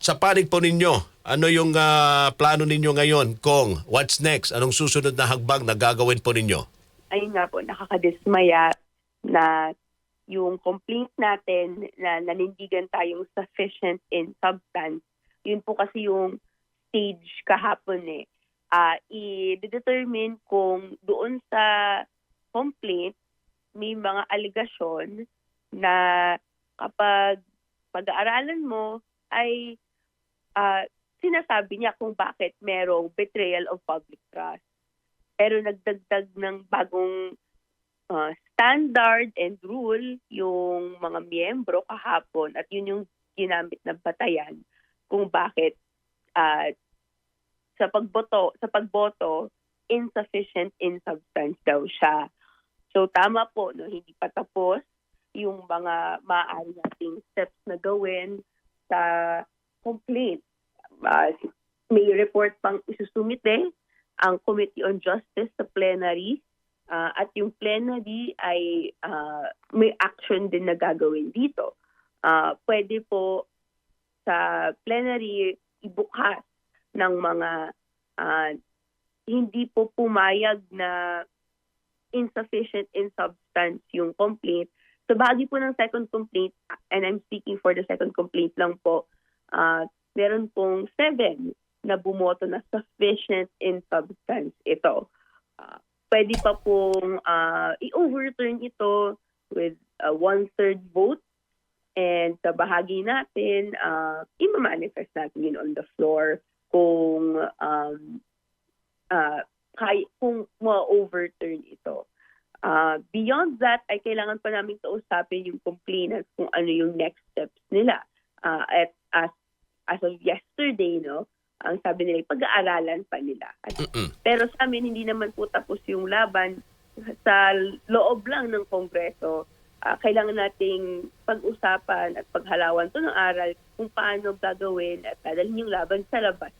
sa panig po ninyo, ano yung plano ninyo ngayon, Kong? What's next? Anong susunod na hagbag na gagawin po ninyo? Ayun nga po, nakakadismaya na yung complaint natin na nanindigan tayong sufficient in substance, yun po kasi yung stage kahapon eh. I-determine kung doon sa complaint may mga aligasyon na kapag pag-aaralan mo ay sinasabi niya kung bakit merong betrayal of public trust. Pero nagdagdag ng bagong standard and rule yung mga miyembro kahapon at yun yung ginamit na batayan kung bakit sa pagboto insufficient in substance daw siya. So tama po, no, hindi pa tapos yung mga maaari nating steps na gawin sa complaint. May report pang isusumite ang Committee on Justice sa plenary at yung plenary ay may action din na gagawin dito. Pwede po sa plenary ibukas ng mga hindi po pumayag na insufficient in substance yung complaint. So bahagi po ng second complaint, and I'm speaking for the second complaint lang po, meron pong 7 na bumoto na sufficient in substance ito. Pwede pa pong i-overturn ito with a 1/3 vote, and sa bahagi natin, i-manifest natin yun on the floor kung ma-overturn ito. Beyond that, ay kailangan pa namin kausapin yung complainants kung ano yung next steps nila. At as of yesterday, no, ang sabi nila, pag-aaralan pa nila. Pero sa amin, hindi naman po tapos yung laban. Sa loob lang ng Kongreso, kailangan nating pag-usapan at paghalawan to ng aral kung paano gagawin at dadalhin yung laban sa labas